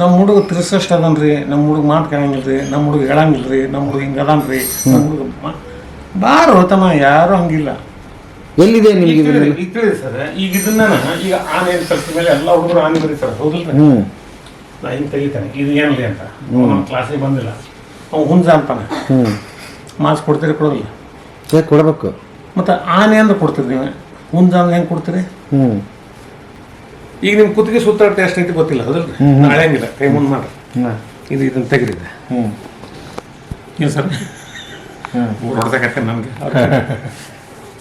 ನಮ್ಮ ಹುಡುಗ ತಿರ್ಸಷ್ಟು ಅದನ್ ರೀ, ನಮ್ಮ ಹುಡುಗ ಮಾತು ಕೇಳಂಗಿಲ್ಲ ರೀ, ನಮ್ಮ ಹುಡುಗ ಹೇಳಂಗಿಲ್ಲ ರೀ, ನಮ್ಮ ಹುಡುಗ ಹಿಂಗೆ ಅದಾನ ರೀ, ನಮ್ಮ ಹುಡುಗ ಬಾರೋ ತಮ್ಮ, ಯಾರೂ ಹಂಗಿಲ್ಲ. ಎಲ್ಲಿದೆ ನಿಮಗೆ ಈಗ ತಿಳಿದಿ ಸರ್. ಈಗ ಇದನ್ನ ಈಗ ಆನೆ ಕಲ್ಸಿದ ಮೇಲೆ ಎಲ್ಲ ಹುಡುಗರು ಆನೆ ಬರೀತಾರೆ, ಹೌದಿಲ್ಲ? ನಾ ಹಿಂಗೆ ತೆಗಿತಾನೆ, ಇದು ಏನ್ರಿ ಅಂತ. ನಮ್ಮ ಕ್ಲಾಸಿಗೆ ಬಂದಿಲ್ಲ, ಅವ್ನು ಹುಂಜ ಅಂತಾನೆ. ಮಾಸ್ಕ್ ಕೊಡ್ತೀರಿ? ಕೊಡೋದಿಲ್ಲ. ಕೊಡಬೇಕು. ಮತ್ತು ಆನೆ ಅಂದ್ರೆ ಕೊಡ್ತೀರಿ ನೀವು, ಹುಂಜ ಅಂದ್ರೆ ಹೆಂಗೆ ಕೊಡ್ತೀರಿ? ಈಗ ನಿಮ್ಮ ಕುತ್ತಿಗೆ ಸುತ್ತಾಡ್ತಾ ಎಷ್ಟು ಐತಿ ಗೊತ್ತಿಲ್ಲ, ಹೌದಲ್ರಿ? ನಾಳೆ ಹಂಗಿಲ್ಲ, ಕೈ ಮುಂದೆ ಮಾಡ್ರಿ. ಇದನ್ನು ತೆಗಿರಿದೆ. ಏನು ಸರ್ ಹೊಡೆದಾಕತ್ತೆ ನನಗೆ.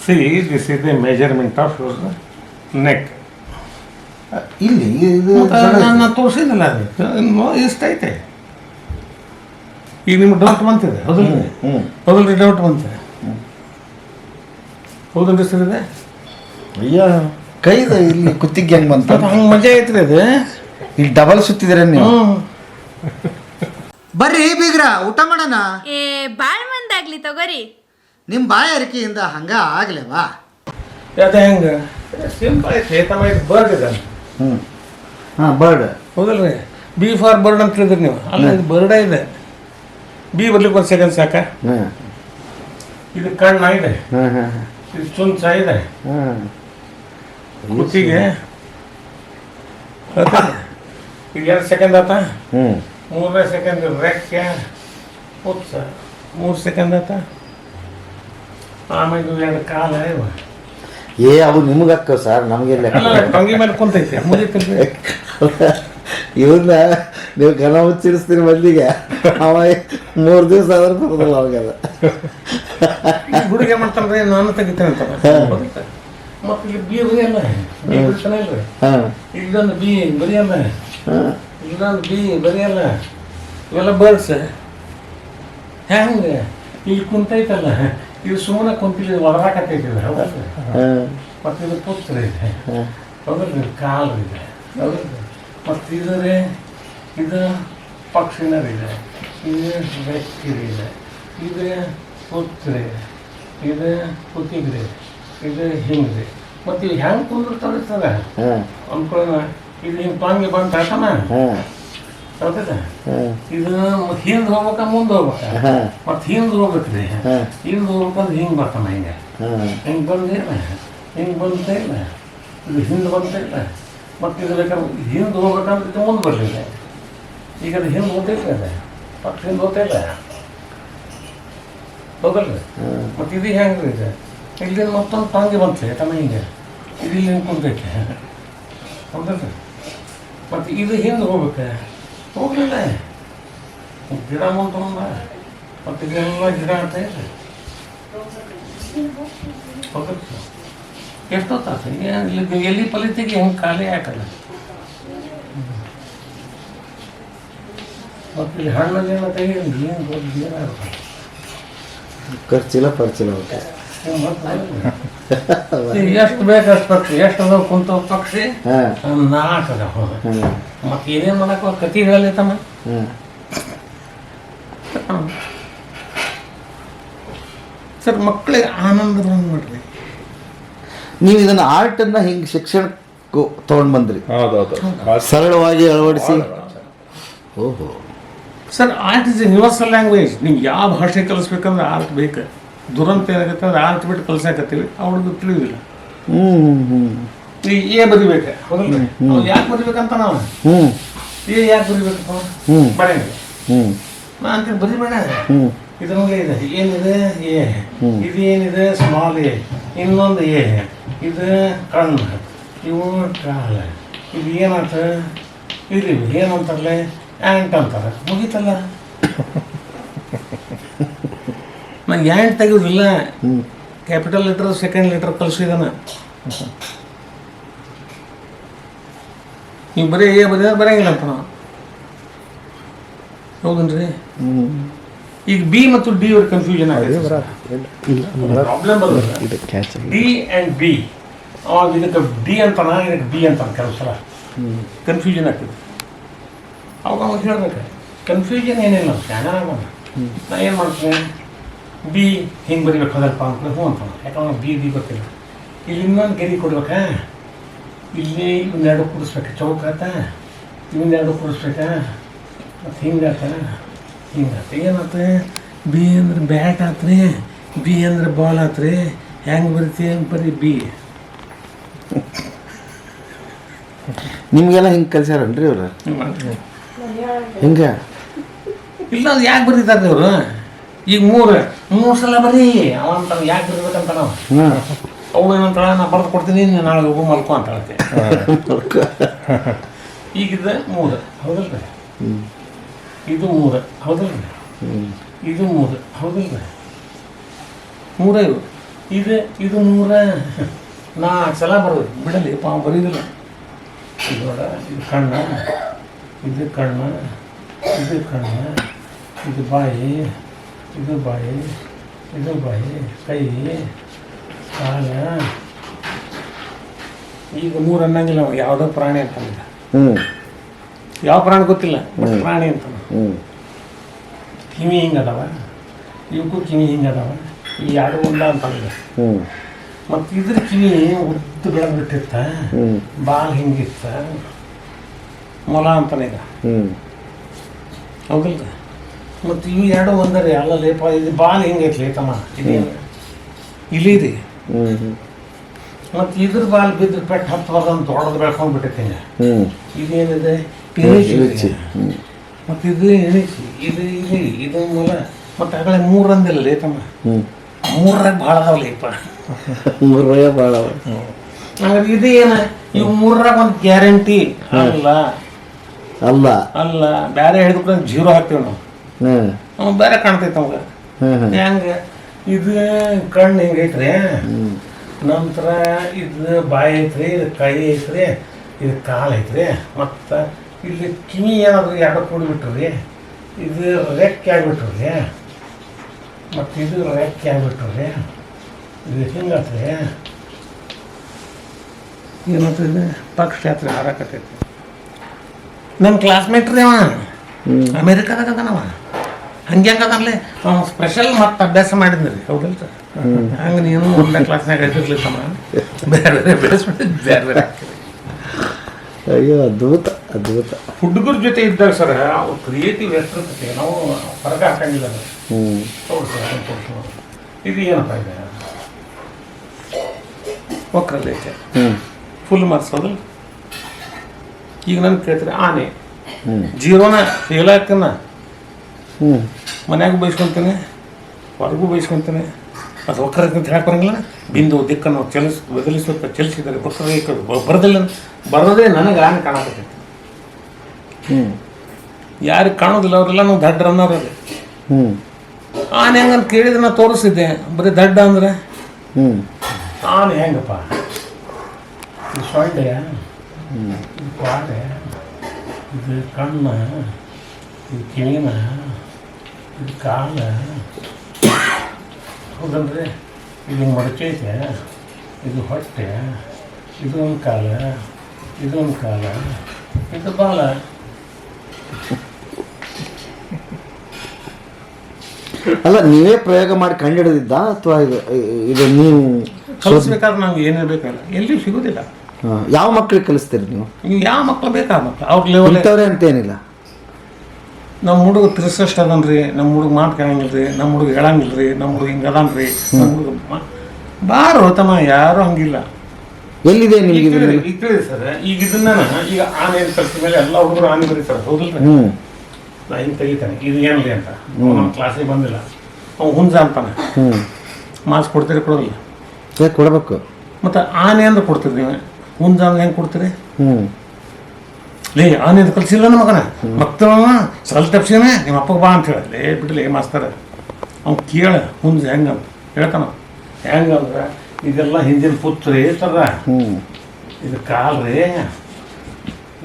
See this is the measurement of your neck. ಇಲ್ಲಿ ನಾನು ತೋರಿಸಿದ್ನಲ್ಲ, ಅದು ಇಷ್ಟೈತೆ. ಈಗ ನಿಮ್ಗೆ ಡೌಟ್ ಬಂತಿದೆ, ಹೌದಲ್ರಿ? ಹೌದಲ್ರಿ, ಡೌಟ್ ಬಂತಿದೆ, ಹೌದಲ್ರಿ ಸರ್? ಇದೆ ಅಯ್ಯ ಕೈದ ಇಲ್ಲಿ ಕುತ್ತಿಗೆ ಹೆಂಗೆ ಬಂತ? ಹಂಗೆ ಮಜಾ ಐತ್ರಿ ಅದು. ಇಲ್ಲಿ ಡಬಲ್ ಸುತ್ತಿದ್ರೆ ನೀವು. ಬರ್ರಿ ಬೀಗ್ರ, ಊಟ ಮಾಡೋಣ. ಬಾಳ್ ಮಂದಾಗ್ಲಿ ತಗೋರಿ. ನಿಮ್ಮ ಬಾಯ ಅರಿಕೆಯಿಂದ ಹಂಗ ಆಗ್ಲೇವಾ? ಅದೇ ಹೆಂಗೆ ಸಿಂಪಲ್ ಐತೆ, ಬರ್ಡ್ ಇದೆ. ಹಾಂ, ಬರ್ಡ್ ಹೌದಲ್ರಿ? ಬಿ ಫಾರ್ ಬರ್ಡ್ ಅಂತ ಹೇಳಿದ್ರಿ ನೀವು. ಅಲ್ಲ, ಇದು ಬರ್ಡೇ ಇದೆ. ಬಿ ಬರ್ಲಿಕ್ಕೆ ಒಂದು ಸೆಕೆಂಡ್ ಸಾಕ. ಇದು ಕಣ್ಣ ಇದೆ, ಇದು ಚುಂಚ ಇದೆ, ಕುತ್ತಿಗೆ ಈಗ 2 ಸೆಕೆಂಡ್ ಆತ. 3ನೇ ಸೆಕೆಂಡ್ ರೆಕ್ಕೆ ಉತ್ಸ, 3 ಸೆಕೆಂಡ್ ಆತ. ಆಮೇಲೆ 2 ಕಾಲ ಇವ. ಅವು ನಿಮ್ಗೆ ಅಕ್ಕ ಸರ್, ನಮಗೆಲ್ಲ ಟೊಂಗಿ ಮೇಲೆ ಕುಂತೈತೆ, ಮುಗಿತಿಲ್ರಿ. ಇವನ್ನ ನೀವು ಗಣ ಮುಚ್ಚಿರಿಸ್ತೀರಿ ಮಂದಿಗೆ, ಅವ 3 ದಿವಸ ಆದ್ರೆ ಬರೋದಿಲ್ಲ ಅವಾಗೆಲ್ಲ. ಹುಡುಗ ಏನು ಮಾಡ್ತಾನೆ, ನಾನು ತೆಗಿತೇನೆ ಅಂತ. ಮತ್ತು ಇಲ್ಲಿ ಬಿ ಬರೆಯಲ್ಲ, ಬಿ ಬಿಡ್ತಾನೆ ಇಲ್ರಿ. ಇಲ್ಲೊಂದು ಬಿ ಬರೆಯಲ್ಲ, ಇಲ್ಲೊಂದು ಬಿ ಬರೆಯಲ್ಲ. ಇವೆಲ್ಲ ಬರ್ಡ್ಸ್ ಹೆಂಗೆ ಇಲ್ಲಿ ಕುಂತೈತಲ್ಲ, ಇದು ಸುಮ್ಮನೆ ಕುಂತಿಲ್ಲ, ಒಳಗಾಕತ್ತೈತಿಲ್ಲ, ಹೌದಲ್ರಿ? ಮತ್ತು ಇದು ಪುತ್ರ ಇದೆ, ಹೌದಲ್ರಿ? ಕಾಲು ಇದೆ, ಹೌದಲ್ರಿ? ಮತ್ತು ಇದ್ರೆ ಇದು ಪಕ್ಷಿನರಿದೆ, ಇದು ವ್ಯಕ್ತಿರಿದೆ, ಇದು ಪುತ್ರ ಇದೆ, ಇದು ಕುತ್ತಿಗೆ, ಇದು ಹಿಂಗೆ. ಮತ್ತು ಇವು ಹೆಂಗೆ ಕುಂದಿರ್ತಾವೆ ಸರ ಅಂದ್ಕೊಳ್ಳೋಣ. ಇದು ಹಿಂಗೆ ಟಾಂಗಿ ಬಂದು ಹಾಕಣ, ಹೌದಲ್ಲ? ಇದು ಹಿಂದೆ ಹೋಗ್ಬೇಕ, ಮುಂದೆ ಹೋಗ್ಬೇಕ, ಮತ್ತು ಹಿಂದೆ ಹೋಗ್ಬೇಕ್ರಿ. ಹಿಂದೆ ಹೋಗ್ಬೇಕಂದ್ರೆ ಹಿಂಗೆ ಬರ್ತಾನೆ, ಹಿಂಗೆ ಹಿಂಗೆ ಬಂದಿಲ್ಲ, ಹಿಂಗೆ ಬಂತ ಇಲ್ಲ, ಇದು ಹಿಂದೆ ಬಂತ ಇಲ್ಲ. ಮತ್ತು ಇದು ಬೇಕಾದ್ರೆ ಹಿಂದೆ ಹೋಗ್ಬೇಕಂದ್ರೆ ಇದು ಮುಂದೆ ಬರಲಿಲ್ಲ. ಈಗ ಅದು ಹಿಂದೆ ಹೋಗ್ತೈತೆ, ಅದ ಮತ್ತು ಹಿಂದೆ ಹೋಗ್ತಾಯಿಲ್ಲ, ಹೌದಲ್ರಿ? ಮತ್ತು ಇದು ಹೆಂಗೆ ಇದೆ, ಇಲ್ಲಿಂದ ಮತ್ತೊಂದು ಟಾಂಗಿ ಬಂತಲೆ ತಮ್ಮ ಹಿಂಗೆ, ಇದು ಇಲ್ಲಿ ಹಿಂಗೆ ಕುಂತೈತೆ, ಹೌದಲ್ರಿ? ಮತ್ತು ಇದು ಹಿಂದೆ ಹೋಗ್ಬೇಕು, ಹೋಗಲಿಲ್ಲ. ಗಿಡ ಮುಂದೆ ತೊಗೊಂಡ, ಮತ್ತು ಇದೆಲ್ಲ ಗಿಡ ಆಡ್ತಾ ಇದೆ, ಹೌದಲ್ರಿ? ಎಷ್ಟೊತ್ತಾತ ಇಲ್ಲಿ ಎಲ್ಲಿ ಫಲಿತಿಗೆ ಹೆಂಗೆ ಖಾಲಿ ಹಾಕಲ್ಲ. ಮತ್ತು ಇಲ್ಲಿ ಹಣ್ಣು ತೆಗಿ ಏನು ದೊಡ್ಡ ಏನಾಗುತ್ತೆ, ಖರ್ಚಿಲ್ಲ ಪರ್ಚಿಲ್ಲ. ಎಷ್ಟು ಬೇಕಷ್ಟು ಪಕ್ಷಿ, ಎಷ್ಟು ಅದಾವ ಕುಂತ ಪಕ್ಷಿ? 4 ಅದಾವ. ಮತ್ತೆ ಏನೇನು ಮಾಡಕ್ಕೆ ಕತಿ ಹೇಳಲಿ ತಮ್ಮ. ಸರ್, ಮಕ್ಕಳಿಗೆ ಆನಂದ ಮಾಡ್ರಿ. ನೀವು ಇದನ್ನ ಆರ್ಟನ್ನು ಹಿಂಗೆ ಶಿಕ್ಷಣಕ್ಕೂ ತೊಗೊಂಡು ಬಂದ್ರಿ, ಸರಳವಾಗಿ ಅಳವಡಿಸಿ. ಓಹೋ sir, art is universal language. ನೀವು ಯಾವ ಭಾಷೆ ಕಲಿಸ್ಬೇಕಂದ್ರೆ ಆರ್ಟ್ ಬೇಕು. ದುರಂತ ಏನಾಗುತ್ತೆ ಅಂದ್ರೆ ಆರ್ಟ್ ಬಿಟ್ಟು ಕಲ್ಸಾಕತ್ತೀವಿ, ಅವ್ರಿಗೆ ತಿಳಿಯೋದಿಲ್ಲ. ಈಗ ಏ ಬರಿಬೇಕು, ಹೌದಲ್ರಿ? ಯಾಕೆ ಬರಿಬೇಕಂತ ನಾವು ಯಾಕೆ ಬರಿಬೇಕಪ್ಪ ಬರೆಯಂಗಿಲ್ಲ. ನಾ ಅಂತೀನಿ ಬರಿಬೇಡ, ಇದರಲ್ಲಿ ಇದೆ ಏನಿದೆ ಎ, ಇದು ಏನಿದೆ ಸ್ಮಾಲ್ ಎ, ಇನ್ನೊಂದು ಎ, ಇದು ಕಣ್ಣು, ಇವು ಕಾಲ, ಇದು ಏನಾಯ್ತ, ಇದು ಏನಂತಾರಲ್ಲ ಆ್ಯಂಟ್ ಅಂತಾರೆ, ಮುಗೀತಲ್ಲ. ನಾ ಆ್ಯಂಟ್ ತೆಗೆಯೋದಿಲ್ಲ, ಕ್ಯಾಪಿಟಲ್ ಲೆಟರ್ ಸೆಕೆಂಡ್ ಲೆಟರ್ ಕಲಿಸಿದಾನ. ನೀವು ಬರೀ ಎ ಬರೆಯಂಗಿಲ್ಲ ಅಂತ ನಾವು, ಹೌದನ್ರಿ? ಈಗ ಬಿ ಮತ್ತು ಡಿ ಅವ್ರ ಕನ್ಫ್ಯೂಷನ್ ಆಗಿದೆ. ಪ್ರಾಬ್ಲಮ್ ಬರೋದಿಲ್ಲ. ಡಿ ಆ್ಯಂಡ್ ಬಿ, ಅವಾಗ ಇದಕ್ಕೆ ಡಿ ಅಂತಾನ, ಇದಕ್ಕೆ ಬಿ ಅಂತಾನ. ಕೆಲವು ಸಲ ಕನ್ಫ್ಯೂಷನ್ ಆಗ್ತದೆ. ಅವಾಗ ಹೇಳ್ಬೇಕು, ಕನ್ಫ್ಯೂಷನ್ ಏನಿಲ್ಲ, ಚೆನ್ನಾಗ. ನಾ ಏನು ಮಾಡ್ತೀನಿ, ಬಿ ಹಿಂಗೆ ಬರಿಬೇಕು ಅದಲ್ಪ ಅಂತ ಹ್ಞೂ ಅಂತಾನೆ. ಯಾಕಂದ್ರೆ ಬಿ ಗೊತ್ತಿಲ್ಲ. ಇಲ್ಲಿ ಇನ್ನೊಂದು ಗೆರೆ ಕೊಡ್ಬೇಕಾ, ಇಲ್ಲಿ 2 ಕೂಡಿಸ್ಬೇಕು, ಚೌಕಾತ ಇವನ್ನೆರಡು ಕೂಡಿಸ್ಬೇಕಾ ಮತ್ತು ಹಿಂಗಾತ ಏನಾತ ಬಿ ಅಂದ್ರೆ ಬ್ಯಾಟ್ ಆತ್ರಿ ಬಿ ಅಂದ್ರೆ ಬಾಲ್ ಆತ್ರಿ ಹೆಂಗೆ ಬರೀತಿ ಬರೀ ಬಿ. ನಿಮಗೆಲ್ಲ ಹಿಂಗೆ ಕಲ್ಸ್ಯಾರನ್ರಿ ಇವ್ರು? ಹಿಂಗೆ ಇಲ್ಲ ಅದು ಯಾಕೆ ಬರೀತಾರೆ ಇವರು? ಈಗ ಮೂರು ಸಲ ಬರೀ ಅವಂತ ಯಾಕೆ ಬರೀಬೇಕಂತ ನಾವು ಅವಳು ಏನಂತಾಳ, ನಾ ಬರೆದು ಕೊಡ್ತೀನಿ ನಾಳೆ ಹೋಗು ಮಲ್ಕೊ ಅಂತ ಹೇಳ್ತೆ. ಈಗಿದ್ದ 3 ಹೌದಲ್ರಿ, ಇದು 3 ಹೌದಲ್ರಿ, ಇದು 3 ಹೌದಲ್ರಿ, 3 ಇದು 3 4 ಸಲ ಬರೋದು ಬಿಡಲಿ ಪಾವ ಬರೀದಿಲ್ಲ. ಇದು ನೋಡ, ಇದು ಕಣ್ಣ, ಇದು ಕಣ್ಣ, ಇದು ಕಣ್ಣ, ಇದು ಬಾಯಿ, ಇದು ಬಾಯಿ, ಇದು ಬಾಯಿ, ಕೈ, ಕಾಲ. ಈಗ 3 ಅನ್ನಂಗಿಲ್ಲ ಅವ, ಯಾವುದೋ ಪ್ರಾಣಿ ಅಂತಂದ. ಯಾವ ಪ್ರಾಣಿ ಗೊತ್ತಿಲ್ಲ, ಬಟ್ ಪ್ರಾಣಿ ಅಂತ. ಕಿವಿ ಹಿಂಗದವ, ಇವಕ್ಕೂ ಕಿವಿ ಹಿಂಗದವ, ಈ 2 ಉಂಡ ಅಂತಂದ. ಮತ್ತು ಇದ್ರ ಕಿವಿ ಉದ್ದು ಬೆಳೆದ್ಬಿಟ್ಟಿರ್ತ, ಬಾಲ್ ಹಿಂಗಿರ್ತ, ಮೊಲ ಅಂತಾನೆ ಈಗ ಹೌದಿಲ್ಲ. ಮತ್ತು ಇವು 2 ಒಂದರಿ ಅಲ್ಲ ಲೇಪ, ಇದು ಬಾಲ್ ಹಿಂಗೈತ್ಲಿ ತಮ್ಮ, ಇಲಿ ರೀ. ಮತ್ತು ಇದ್ರ ಬಾಲ್ ಬಿದ್ದು ಪೆಟ್ಟು ಹತ್ತಬಾರ್ದಂತ ದೊಡ್ಡದು ಬೆಳ್ಕೊಂಡು ಬಿಟ್ಟೈತೆ. ಇದೇನಿದೆ ಇಣಿಸಿ, ಮತ್ತು ಇದು ಇಣಿಸಿ, ಇದು ಇಲಿ, ಇದು ಮೊಲ. ಮತ್ತು ಆಗಲೇ 3 ಅಂದಿಲ್ಲ ಲೇತಮ್ಮ, 3ರಾಗ ಭಾಳ ಅದಾವಲ್ಲ ಇಪ್ಪ, 3 ಭಾಳ. ಹಂಗಾರೆ ಇದು ಏನು, ಇವು 3ರಾಗ ಒಂದು ಗ್ಯಾರಂಟಿ ಅಲ್ಲ ಅಲ್ಲ ಅಲ್ಲ. ಬೇರೆ ಹೇಳಿದ್ರೆ 0 ಹಾಕ್ತೀವಿ ನಾವು, ಅವ್ನು ಬೇರೆ ಕಾಣ್ತೈತೆ ಅವಾಗ. ಹೆಂಗೆ ಇದು ಕಣ್ಣು ಹಿಂಗೈತ್ರಿ, ನಂತರ ಇದು ಬಾಯಿ ಐತ್ರಿ, ಇದು ಕೈ ಐತ್ರಿ, ಇದು ಕಾಲು ಐತ್ರಿ, ಮತ್ತು ಇಲ್ಲಿ ಕಿವಿ ಏನಾದ್ರು 2 ಕೂಡಿಬಿಟ್ರಿ, ಇದು ರೆಕ್ಕೆ ಆಗಿಬಿಟ್ರಿ, ಮತ್ತು ಇದು ರೆಕ್ಕೆ ಆಗಿಬಿಟ್ರಿ, ಇದು ಹಿಂಗತ್ರಿ ಏನಾಗ್ತದೆ ಪಕ್ಷಯಾತ್ರೆ ಹಾರಾಕತ್ತೈತಿ. ನಮ್ಮ ಕ್ಲಾಸ್ಮೇಟ್ ರೀ ಅವ, ಅಮೇರಿಕಾದಾಗ ಅದನವ. ಹಂಗೆ ಹೆಂಗದಲ್ಲೇ ಅವ್ನು ಸ್ಪೆಷಲ್ ಮತ್ತು ಅಭ್ಯಾಸ ಮಾಡಿದ್ರಿ ಹೌದಲ್ಲ ಸರ್. ಹಂಗೆ ನೀನು 1ನೇ ಕ್ಲಾಸ್ನಾಗ ಇದ್ದಿರ್ಲಿತ್ತಮ್ಮ, ಬೇರೆ ಬೇರೆ ಬೆಳೆಸ್ಬಿಟ್ಟು ಬೇರೆ ಬೇರೆ ಆಗ್ತದೆ. ಅಯ್ಯೋ ಅದ್ಭುತ ಅದ್ಭುತ. ಹುಡುಗರ ಜೊತೆ ಇದ್ದಾಗ ಸರ್ ಅವ್ರು ಕ್ರಿಯೇಟಿವ್ ಎಷ್ಟಿರ್ತೈತಿ, ನಾವು ಹೊರಗೆ ಹಾಕಂಗಿಲ್ಲ. ಹೌದು ಸರ್. ಇದು ಏನಪ್ಪ ಇದೆ ವಕ್ರಲೇಖೆ, ಫುಲ್ ಮಾರ್ಕ್ಸ್ ಹೌದಲ್ಲ. ಈಗ ನನ್ಗೆ ಕೇಳ್ತಾರೆ ಆನೆ 0ನ ಫೇಲ್ ಆಗ್ತಾನ, ಮನ್ಯಾಗ ಬಯಸ್ಕೊತೀನಿ, ಹೊರಗೂ ಬಯಸ್ಕೊತೀನಿ. ಅದು ವಕ್ರರೇಖೆ ಅಂತ ಹೇಳಕ್ಕೆ ಬರಂಗಿಲ್ಲ. ಬಿಂದು ದಿಕ್ಕನ್ನು ಬದಲಿಸುತ್ತ ಚಲಿಸಿದರೆ ವಕ್ರರೇಖೆ ಬರೋದೇ ನನಗೆ ಆನೆ ಕಾಣಕತ್ತೈತಿ. ಯಾರಿಗೆ ಕಾಣೋದಿಲ್ಲ ಅವರೆಲ್ಲ ನಾವು ದಡ್ಡ ಅನ್ನೋರು. ಆನೆ ಹೆಂಗಂತ ಕೇಳಿದ್ರೆ ನಾ ತೋರಿಸಿದ್ದೆ, ಬರೀ ದಡ್ಡ ಅಂದ್ರೆ ಆನೆ ಹೆಂಗಪ್ಪ, ಇದು ಸೊಳ್ಳೆ, ಇದು ಕ್ವಾಡೆ, ಇದು ಕಣ್ಣ, ಇದು ಕಿವಿನ, ಇದು ಕಾಲ ಹೌದಲ್ರಿ, ಇದು ಮಡಚೈತೆ, ಇದು ಹೊಟ್ಟೆ, ಇದು ಒಂದು ಕಾಲ, ಇದು ಒಂದು ಕಾಲ, ಇದು ಬಾಲ. ಅಲ್ಲ ನೀವೇ ಪ್ರಯೋಗ ಮಾಡಿ ಕಂಡುಹಿಡಿದಿದ್ದ ಅಥವಾ ಇದು ನೀವು ಕಲಿಸ್ಬೇಕಾದ್ರೆ ನಾವು ಏನೇ ಬೇಕಲ್ಲ ಎಲ್ಲಿ ಸಿಗೋದಿಲ್ಲ. ಯಾವ ಮಕ್ಳಿಗೆ ಕಲಿಸ್ತೀರಿ ನೀವು? ಯಾವ ಮಕ್ಳು ಬೇಕಾದ ಮಕ್ಳು ಅವ್ರ ಲೆವೆಲ್ ಅಂತೇನಿಲ್ಲ. ನಮ್ಮ ಹುಡುಗ 63 ಅದನ್ರಿ, ನಮ್ಮ ಹುಡುಗ ಮಾತು ಕೇಳಂಗಿಲ್ಲ ರೀ, ನಮ್ಮ ಹುಡುಗ ಹೇಳಂಗಿಲ್ಲ ರೀ, ನಮ್ಮ ಹುಡುಗ ಹಿಂಗೆ ಅದಾನ್ರಿ, ನಮ್ಮ ಹುಡುಗ ಬಾರೋ ತಮ್ಮ, ಯಾರು ಹಂಗಿಲ್ಲ. ಎಲ್ಲಿದೆ ನಿಮಗೆ ಈಗ ತಿಳಿದಿ ಸರ್. ಈಗ ಇದನ್ನ ಈಗ ಆನೆ ಕಲಿಸಿದ ಮೇಲೆ ಎಲ್ಲ ಹುಡುಗರು ಆನೆ ಬರೀತಾರೆ ಹೌದಿಲ್ಲ. ನಾ ಹಿಂಗೆ ತೆಗಿತಾನೆ ಇದು ಏನಿಲ್ಲ ಅಂತ, ನಮ್ಮ ಕ್ಲಾಸಿಗೆ ಬಂದಿಲ್ಲ, ಅವ್ನು ಹುಂಜ ಅಂತಾನೆ. ಮಾರ್ಕ್ಸ್ ಕೊಡ್ತೀರಿ ಕೊಡೋದಿಲ್ಲ? ಕೊಡಬೇಕು. ಮತ್ತು ಆನೆ ಅಂದ್ರೆ ಕೊಡ್ತೀರಿ ನೀವು, ಹುಂಜ ಅಂದ್ರೆ ಹೆಂಗೆ ಕೊಡ್ತೀರಿ? ಲೇ ಆನೆ ಅಂತ ಕಲಿಸಿಲ್ಲ ನಮ್ಮ ಮಗನ, ಮಕ್ಕಳ ಸಲ್ ತಪ್ಸಿನ ನಿಮ್ಮ ಅಪ್ಪಗೆ ಬಾ ಅಂತ ಹೇಳಿ ಬಿಡಲಿ ಮಾಸ್ತರ. ಅವ್ನು ಕೇಳ ಹುಂಜ ಹೆಂಗಂತ ಹೇಳ್ತಾನ. ಹೆಂಗಂದ್ರೆ ಇದೆಲ್ಲ ಹಿಂದಿನ ಪುತ್ರಿ ಸರ, ಇದು ಕಾಲು ರೀ,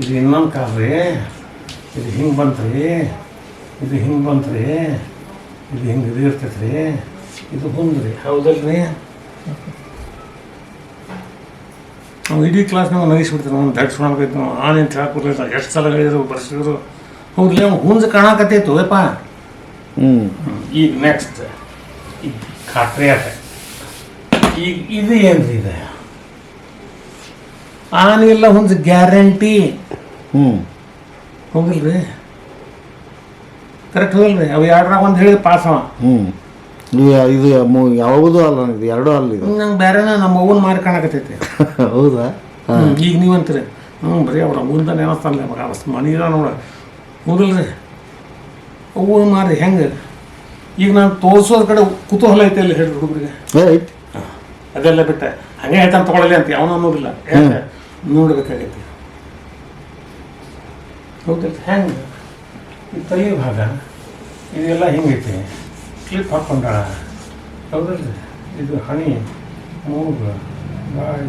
ಇದು ಇನ್ನೊಂದು ಕಾಲು ರೀ, ಇದು ಹಿಂಗೆ ಬಂತ್ರಿ, ಇದು ಹಿಂಗೆ ಬಂತ್ರಿ, ಇದು ಹಿಂಗೆ ಇದು ಇರ್ತೈತೆ ರೀ, ಇದು ಹುಂದ್ರಿ ಹೌದಲ್ರಿ. ನಾವು ಇಡೀ ಕ್ಲಾಸ್ನಾಗ ನಗಿಸ್ಬಿಡ್ತೀವಿ, ಅವ್ನು ದಡ್ಸ್ಕೊಳ್ಬೇಕು ಆನೆ ಅಂತ ಹೇಳಕ್ಬಿಡ್ಲಿಲ್ಲ. ಎಷ್ಟು ಸಲ ಹೇಳಿದ್ರು ಬರ್ಸಿದ್ರು ಹೌದ್ರಿ. ಅವ್ನು ಹುಂಜ ಕಾಣಕತ್ತೈತು ಯಪ್ಪ. ಈಗ ನೆಕ್ಸ್ಟ್ ಈಗ ಖಾತ್ರಿ ಆಟ. ಈಗ ಇದು ಏನ್ರಿ ಇದೆ ಆನೆ ಇಲ್ಲ ಹುಂಜ ಗ್ಯಾರಂಟಿ. ಹೌದಿಲ್ರಿ ಕರೆಕ್ಟ್ ಹೋಗಲ್ರಿ ಅವು ಎರಡರಾಗ ಒಂದು ಹೇಳಿದ ಪಾಸ್ ಅವ. ಇದು ಯಾವುದೂ ಅಲ್ಲ, ಇದು ಎರಡೂ ಅಲ್ಲ. ಇದು ನಂಗೆ ಬೇರೆನ ನಮ್ಮ ಅವ್ವನ ಮಾರಿ ಕಾಣಕತ್ತೈತಿ. ಹೌದಾ? ಈಗ ನೀವಂತೀರಿ ಬರೀ ಅವ್ರ ಅವ್ವನ ನೆನಸ್ತಾನಲ್ಲ ಮಗ ಮನೀರ ನೋಡ ಹೌದಿಲ್ರಿ ಅವ್ವನ ಮಾರಿ ಹೆಂಗೆ ಈಗ ನಾನು ತೋರಿಸೋದ್ರ ಕಡೆ ಕುತೂಹಲ ಐತೆ ಅಲ್ಲಿ ಹೇಳಿ ಹುಡುಗರಿಗೆ ಅದೆಲ್ಲ ಬಿಟ್ಟೆ ಹಂಗೆ ಹೇಳ್ತಾನೆ ತಗೊಳ್ಳಲಿ ಅಂತ ಅವನು ಅನ್ನೋದಿಲ್ಲ ನೋಡ್ಬೇಕಾಗೈತಿ. ಹೌದಿಲ್ಲ ಹೆಂಗೆ ಈ ತಲೆ ಭಾಗ ಇದೆಲ್ಲ ಹೆಂಗೈತಿ ಕ್ಲಿಪ್ ಹಾಕ್ಕೊಂಡಾಳ ಹೌದಲ್ರಿ ಇದು ಹಣಿ ಮೂಗು ಗಾಳಿ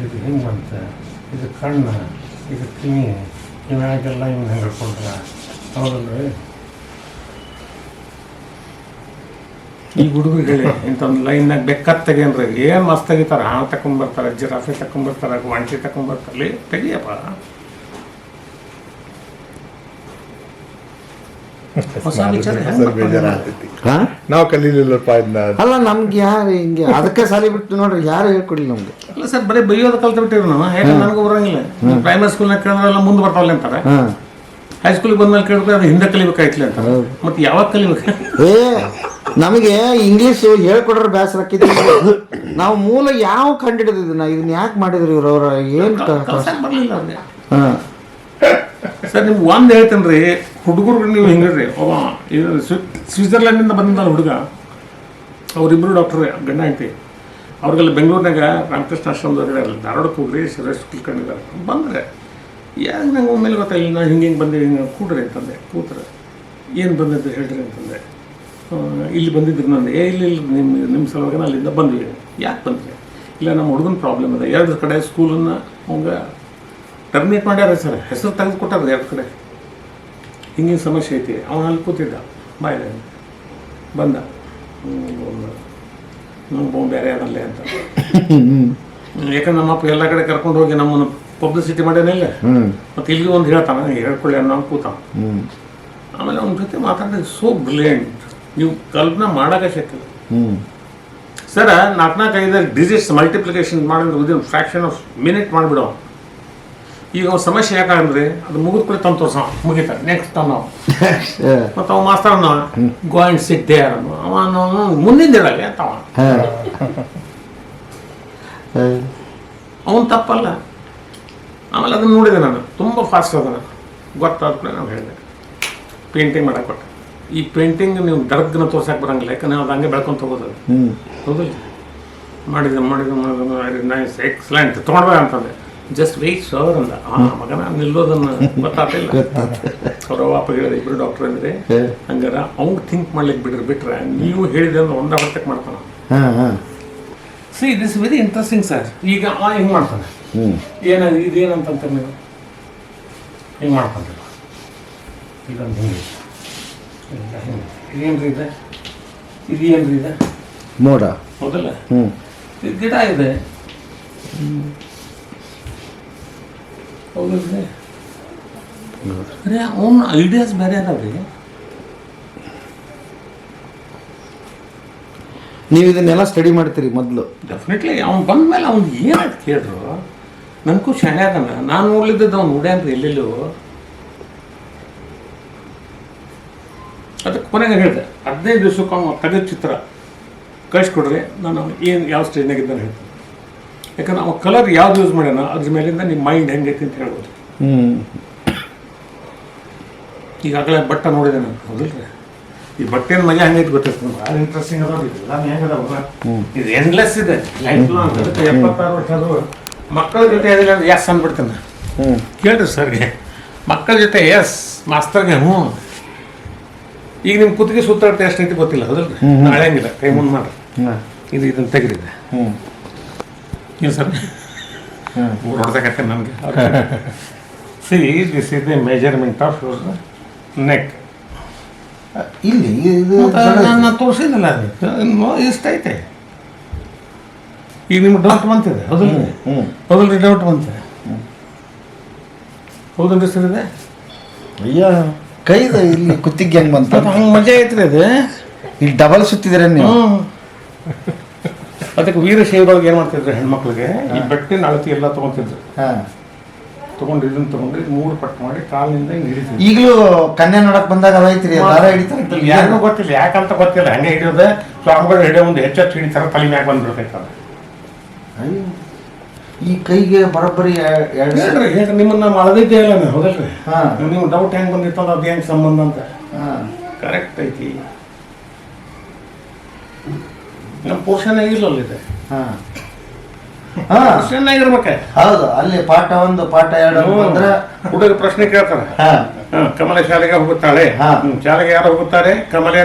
ಇದು ಹಿಂಗೆ ಬಂತ ಇದು ಕಣ್ಣು ಇದು ಕಿವಿ ಇವಾಗೆಲ್ಲ ಹಿಂಗೆ ಹೆಂಗೆ ಹಿಡ್ಕೊಂಡ್ರ ಹೌದಲ್ರಿ. ಈ ಹುಡುಗರಿಗೆ ಹೇಳಿ ಇಂಥೊಂದು ಲೈನ್ನಾಗ ಬೆಕ್ಕತ್ ತೆಗೇನ್ರಿ ಏನು ಮಸ್ತ್ ತೆಗಿತಾರೆ. ಹಾವು ತಗೊಂಡ್ಬರ್ತಾರೆ, ಜಿರಾಫೆ ತಗೊಂಡ್ಬರ್ತಾರೆ, ವಾಂಟಿ ತಗೊಂಡ್ಬರ್ತಾರೆ, ತೆಗಿಯಪ್ಪ ನಾವು ಕಲೀಲಿಲ್ಲಪ್ಪ ಇದನ್ನ. ಅಲ್ಲ ನಮ್ಗೆ ಯಾರು ಹಿಂಗೆ ಅದಕ್ಕೆ ಸಾಲಿ ಬಿಟ್ಟು ನೋಡ್ರಿ ಯಾರು ಹೇಳ್ಕೊಡಿಲ್ಲ ನಮ್ಗೆ. ಅಲ್ಲ ಸರ್ ಬರೀ ಬೈಯೋದು ಕಲ್ತು ಬಿಟ್ಟಿವಿ ನಾವು. ಯಾಕಂದ್ರೆ ನನಗೂ ಬರೋಂಗಿಲ್ಲ. ಪ್ರೈಮರಿ ಸ್ಕೂಲ್ನಾಗ ಕೇಳಿದ್ರೆಲ್ಲ ಮುಂದೆ ಬರ್ತಾವಲ್ಲ ಅಂತಾರೆ. ಹೈಸ್ಕೂಲಿಗೆ ಬಂದ್ಮೇಲೆ ಕೇಳಿದ್ರೆ ಅದು ಹಿಂದೆ ಕಲಿಬೇಕಾಯ್ತಲಿ ಅಂತ. ಮತ್ತೆ ಯಾವಾಗ ಕಲಿಬೇಕು? ನಮಗೆ ಇಂಗ್ಲೀಷ್ ಹೇಳ್ಕೊಡ್ರೆ ಬೇಸರ ಹಾಕಿದ್ವಿ. ನಾವು ಮೂಲ ಯಾವ ಕಂಡಿಡಿದ ಇದನ್ನ ಯಾಕೆ ಮಾಡಿದ್ರಿ ಇವ್ರು ಅವ್ರ ಏನು ಬರಲಿಲ್ಲ ಅವ್ರಿಗೆ. ಸರ್ ನಿಮ್ಗೆ ಒಂದು ಹೇಳ್ತೇನೆ ರೀ ಹುಡುಗರು ನೀವು ಹಿಂಗ್ರಿ ಅವ ಇದು ಸ್ವಿಟ್ಜರ್ಲ್ಯಾಂಡಿಂದ ಬಂದಿದ್ದಲ್ಲ ಹುಡುಗ ಅವರಿಬ್ಬರು ಡಾಕ್ಟ್ರ್ ಗಂಡ ಹೆಂಡತಿ ಅವ್ರಿಗೆಲ್ಲ ಬೆಂಗಳೂರಿನಾಗ ರಾಮಕೃಷ್ಣ ಆಶ್ರಮದವ್ರು ಧಾರವಾಡಕ್ಕೆ ಹೋಗ್ರಿ ರೆಸ್ಟ್ ತಿಳ್ಕೊಂಡಿದ್ದಾರೆ. ಬಂದರೆ ಯಾಕೆ ನಂಗೆ ಒಮ್ಮೆಲೆ ಗೊತ್ತಾಗಿಲ್ಲ ನಾನು ಹಿಂಗೆ ಬಂದೆ ಹಿಂಗೆ ಕೂಡ್ರಿ ಅಂತಂದೆ. ಕೂತ್ರೆ ಏನು ಬಂದಿದ್ದು ಹೇಳ್ರಿ ಅಂತಂದೆ. ಇಲ್ಲಿ ಬಂದಿದ್ರು ನಂದು ಇಲ್ಲಿ ನಿಮ್ಮ ಸಲುವಾಗಿ ಅಲ್ಲಿಂದ ಬಂದ್ವಿ. ಯಾಕೆ ಬಂದ್ರಿ? ಇಲ್ಲ ನಮ್ಮ ಹುಡುಗನ ಪ್ರಾಬ್ಲಮ್ ಇದೆ, 2 ಕಡೆ ಸ್ಕೂಲನ್ನು ಅವಂಗೆ ಟರ್ಮಿನೇಟ್ ಮಾಡ್ಯಾರ ಸರ್, ಹೆಸರು ತೆಗೆದು ಕೊಟ್ಟಾರ 2 ಕಡೆ. ಹಿಂಗಿನ ಸಮಸ್ಯೆ ಐತಿ. ಅವನು ಅಲ್ಲಿ ಕೂತಿದ್ದ ಬಾಯ್ಲೆ ಬಂದ ನಮ್ಮ ಬೇರೆ ಅದಲ್ಲೇ ಅಂತ. ಯಾಕಂದ್ರೆ ನಮ್ಮಪ್ಪ ಎಲ್ಲ ಕಡೆ ಕರ್ಕೊಂಡು ಹೋಗಿ ನಮ್ಮನ್ನು ಪಬ್ಲಿಸಿಟಿ ಮಾಡ್ಯಾನಿಲ್ಲ. ಮತ್ತು ಇಲ್ಲಿಗೆ ಒಂದು ಹೇಳ್ತಾನೆ ಹೇಳ್ಕೊಳ್ಳಿ ಅನ್ನೋ ಕೂತಾನ. ಆಮೇಲೆ ಅವನ ಜೊತೆ ಮಾತಾಡಿದ್ರೆ ಸೋ ಬ್ರಿಲಿಯಂಟ್, ನೀವು ಕಲ್ಪನಾ ಮಾಡೋಕೆ ಶಕ್ತಿಲ್ಲ ಸರ್. 4-5 ಡಿಜಿಟ್ಸ್ ಮಲ್ಟಿಪ್ಲಿಕೇಶನ್ ಮಾಡಿದ್ರೆ ವಿದಿನ್ ಫ್ರಾಕ್ಷನ್ ಆಫ್ ಮಿನಿಟ್ ಮಾಡಿಬಿಡೋ. ಈಗ ಅವ್ನ ಸಮಸ್ಯೆ ಯಾಕಂದ್ರೆ ಅದು ಮುಗಿದ ಕೂಡ ತಂದು ತೋರ್ಸ ಮುಗಿತಾರೆ ನೆಕ್ಸ್ಟ್ ನಾವು ಮತ್ತು ಅವ ಮಾಸ್ತರ್ನ ಗೋ ಆ್ಯಂಡ್ ಸಿಟ್ ದೇರ್ ಅನ್ನೋ ಅವನು ಮುಂದಿನ ಇಡಲ್ಲ ಅಂತ ಅವನು ತಪ್ಪಲ್ಲ. ಆಮೇಲೆ ಅದನ್ನು ನೋಡಿದೆ ನಾನು ತುಂಬ ಫಾಸ್ಟ್ ಅದನ್ನು ಗೊತ್ತಾದ ಕೂಡ ನಾವು ಹೇಳಿದೆ ಪೇಂಟಿಂಗ್ ಮಾಡಕ್ಕೆ ಕೊಟ್ಟೆ. ಈ ಪೇಂಟಿಂಗ್ ನೀವು ದರ್ಗನ ತೋರ್ಸಕ್ಕೆ ಬರಂಗಿಲ್ಲ, ಯಾಕಂದ್ರೆ ಅದು ಹಂಗೆ ಬೆಳ್ಕೊಂತ ಹೋಗೋದು. ಹೌದಿಲ್ಲ ಮಾಡಿದ ನೈಸ್ ಎಕ್ಸಲೆಂಟ್ ತೊಗೊಂಡ್ಬೇ ಅಂತಂದೆ. ಜಸ್ಟ್ ವೆಯ್ಟ್ ಸರ್ ಅಂದ. ಮಗನ ನಿಲ್ಲೋದನ್ನು ಗೊತ್ತಾಗ್ತಿಲ್ಲ. ಅವ್ರ ವಾಪ ಹೇಳಿದೆ ಇಬ್ಬರು ಡಾಕ್ಟರ್ ಅಂದರೆ ಹಂಗಾರ ಅವ್ಗೆ ಥಿಂಕ್ ಮಾಡ್ಲಿಕ್ಕೆ ಬಿಟ್ರೆ ನೀವು ಹೇಳಿದೆ ಅಂದ್ರೆ ಒಂದೇ ಹೊತ್ತಕ್ಕೆ ಮಾಡ್ತಾನೆ. See this very interesting sir. ಈಗ ಅವ ಹಿಂಗೆ ಮಾಡ್ತಾನೆ. ಇದೇನಂತಂತಾರೆ ನೀವು ಹಿಂಗೆ ಮಾಡ್ಕೊಂತೀರ ಇದೊಂದು ಹಿಂಗೆ ಇದೇನ್ರಿ ಇದೆ ಇದೇನ್ರಿ ಇದೆ ಮೋಡ ಹೌದಲ್ಲ. ಇದು ಗಿಡ ಇದೆ ಹೌದ್ರಿ. ಅವನ ಐಡಿಯಾಸ್ ಬೇರೆ ಅದಾವ್ರಿ. ನೀವು ಇದನ್ನೆಲ್ಲ ಸ್ಟಡಿ ಮಾಡ್ತೀರಿ ಮೊದಲು? ಡೆಫಿನೆಟ್ಲಿ. ಅವ್ನು ಬಂದ ಮೇಲೆ ಅವ್ನು ಏನಾಯ್ತು ಕೇಳ್ರು ನನಗೂ ಶಾಣೆ ಅದನ್ನ. ನಾನು ನೋಡ್ಲಿದ್ದದ್ದು ಅವ್ನು ನೋಡ್ಯ ಅಂತ ಎಲ್ಲೆಲ್ಲೂ. ಅದಕ್ಕೆ ಕೊನೆಗೆ ಹೇಳಿದೆ 15 ದಿವಸಕ್ಕೆ ಅವ್ನು ತೆಗೆದ ಚಿತ್ರ ಕಳಿಸ್ಕೊಡ್ರಿ, ನಾನು ಏನು ಯಾವ ಸ್ಟೇಜ್ನಾಗಿದ್ದಾನೆ ಹೇಳ್ತೀನಿ. ಯಾಕಂದ್ರೆ ಅವ ಕಲರ್ ಯಾವ್ದು ಯೂಸ್ ಮಾಡ್ಯಾನ ಅದ್ರ ಮೇಲಿಂದ ನಿಮ್ಮ ಮೈಂಡ್ ಹೆಂಗೈತಿ ಅಂತ ಹೇಳ್ಬೋದು. ಈಗಾಗಲೇ ಬಟ್ಟೆ ನೋಡಿದೆ ನಾನು ಹೌದಿಲ್ರಿ. ಈ ಬಟ್ಟೆನ ಮಜಾ ಹೆಂಗೈತಿ ಗೊತ್ತಿರ್ತದೆ. ಭಾಳ ಇಂಟ್ರೆಸ್ಟಿಂಗ್ ಅದಾವ. ಎಲ್ಲ ಹೆಂಗದಾವ ಇದು ಎಂಡ್ಲೆಸ್ ಇದೆ ಲೈಫ್ ಲಾಂಗ್. ಅದಕ್ಕೆ 76 ವರ್ಷ ಅದು ಮಕ್ಕಳ ಜೊತೆ ಹೇಳಿಲ್ಲ ಅಂದ್ರೆ ಎಸ್ ಅಂದ್ಬಿಡ್ತೇನೆ. ಕೇಳ್ರಿ ಸರ್ಗೆ ಮಕ್ಕಳ ಜೊತೆ ಎಸ್, ಮಾಸ್ತರ್ಗೆ ಹ್ಞೂ. ಈಗ ನಿಮ್ಮ ಕುತ್ತಿಗೆ ಸುತ್ತಾಡ್ತಾ ಎಷ್ಟೈತಿ ಗೊತ್ತಿಲ್ಲ ಹೌದಲ್ರಿ. ನಾಳೆ ಹಂಗಿಲ್ಲ ಕೈ ಮುಂದೆ ಮಾಡ್ರಿ ಇದನ್ನು ತೆಗಿರಿದೆ ಏನು ಸರ್ ಹೊಡೆದಕ್ಕೆ ನನಗೆ. See this is the measurement of your neck. ಇಲ್ಲಿ ನಾನು ತೋರಿಸಿದ್ನಲ್ಲ ಅದು ಇಷ್ಟೈತೆ. ಈಗ ನಿಮ್ಗೆ ಡೌಟ್ ಬಂತಿದೆ ಹೌದಲ್ರಿ? ಹೌದಲ್ರಿ ಡೌಟ್ ಬಂತಿದೆ ಹೌದಲ್ರಿ ಸರ್? ಇದೆ ಅಯ್ಯ ಕೈದ ಇಲ್ಲಿ ಕುತ್ತಿಗೆ ಹೆಂಗೆ ಬಂತ? ಹಂಗೆ ಮಜಾ ಐತ್ರಿ ಅದು. ಇಲ್ಲಿ ಡಬಲ್ ಸುತ್ತಿದ್ರೆ ನೀವು. ಅದಕ್ಕೆ ವೀರಶೈವದೊಳಗೆ ಏನು ಮಾಡ್ತಿದ್ರು ಹೆಣ್ಮಕ್ಳಿಗೆ ಈ ಬಟ್ಟೆ ಅಳತಿ ಎಲ್ಲ ತೊಗೊತಿದ್ರು. ತೊಗೊಂಡು ಇದನ್ನು ತೊಗೊಂಡು ಇದು 3 ಪಟ್ಟು ಮಾಡಿ ಕಾಲಿನಿಂದ ಹಿಂಗೆ ಹಿಡಿತೀವಿ. ಈಗಲೂ ಕನ್ಯಾ ನೋಡಕ್ ಬಂದಾಗ ಅದ ಐತ್ರಿ ದಾರ ಹಿಡಿತಾರೆ. ಯಾರಿಗೂ ಗೊತ್ತಿಲ್ಲ, ಯಾಕಂತ ಗೊತ್ತಿಲ್ಲ. ಹಂಗೆ ಹಿಡಿಯೋದೆ ಸ್ವಾಮಿಗಳು ಹಿಡಿಯೋ ಮುಂದೆ ಹೆಚ್ಚೆಚ್ಚು ಹಿಡಿತಾರೆ, ತಲೆ ಮ್ಯಾಗ ಬಂದ್ಬಿಡ್ತೈತೆ ಅದು. ಈ ಕೈಗೆ ಬರೋಬ್ಬರಿ ಹೇಳ್ರಿ ನಿಮ್ಮನ್ನ ಅಳದಿದ್ದೇ ಇಲ್ಲ ನಾವು, ಹೌದಲ್ರಿ? ಹಾ. ನೀವು ಡೌಟ್ ಹೆಂಗೆ ಬಂದಿರ್ತದ ಅದು ಹೆಂಗೆ ಸಂಬಂಧ ಅಂತ. ಹಾ. ಕರೆಕ್ಟ್ ಐತಿ. ನಮ್ಮ ಪೋಷಣೆ ಇದೆ. ಹಾ. ಹಾ. ಪೋಷಣೆಯಾಗಿರ್ಬೇಕ. ಹೌದು, ಅಲ್ಲಿ ಪಾಠ 1 ಪಾಠ 2 ಅಂದ್ರೆ ಹುಡುಗ ಪ್ರಶ್ನೆ ಕೇಳ್ತಾರೆ. ಕಮಲ ಶಾಲೆಗೆ ಹೋಗುತ್ತಾಳೆ. ಶಾಲೆಗೆ ಯಾರು ಹೋಗುತ್ತಾರೆ? ಕಮಲೆ.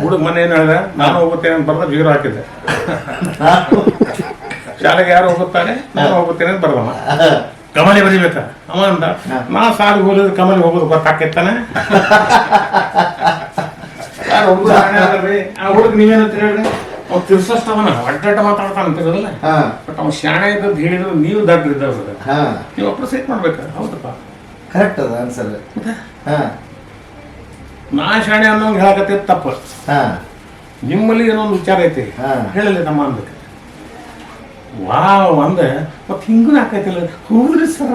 ಹುಡುಗ ಮನೆ ಏನು ಹೇಳಿದ? ನಾನು ಹೋಗುತ್ತೇನೆ ಅಂತ ಬರ್ದ 0 ಹಾಕಿದ್ದೆ. ಶಾಲೆಗೆ ಯಾರು ಹೋಗುತ್ತಾರೆ? ನಾನು ಹೋಗುತ್ತೇನೆ ಅಂತ ಬರ್ದಮ್ಮ. ಕಮಲೆ ಬರಿಬೇಕ ಅವ ಅಂದ. ನಾ ಸಾಲಿಗೆ ಹೋಗಿದ್ರೆ ಕಮಲೆ ಹೋಗೋದು ಗೊತ್ತಾಕೈತಾನೆ. ಆ ಹುಡುಗ ನೀವೇನಂತ ಹೇಳ್ರಿ, ಅವ್ನು ತಿರ್ಸಷ್ಟವನ ಅಡ್ಡಾಟ ಮಾತಾಡ್ತಾನಂತಿರಲ್ಲ. ಬಟ್ ಅವ್ನು ಶಾಣೆ ಇದ್ದದ್ದು ಹೇಳಿದ್ರು ನೀವು ದಡ್ಡ ಇದ್ದವ್ರು, ನೀವು ಅಪ್ರಿಸಿಯೇಟ್ ಮಾಡ್ಬೇಕು. ಹೌದಪ್ಪ, ಕರೆಕ್ಟ್ ಅದ ಅನ್ಸಲ್ಲ. ನಾ ಶಾಣೆ ಅನ್ನೋಂಗೆ ಹೇಳಕತ್ತಿದ್ ತಪ್ಪು. ನಿಮ್ಮಲ್ಲಿ ಏನೊಂದು ವಿಚಾರ ಐತಿ, ಹೇಳಲಿ ತಮ್ಮ ಅನ್ಬೇಕು. ವಾವ್ ಅಂದೆ ಮತ್ತೆ ಹಿಂಗೂ ಹಾಕೈತಿಲ್ಲ. ಹೋಗ್ರಿ ಸರ,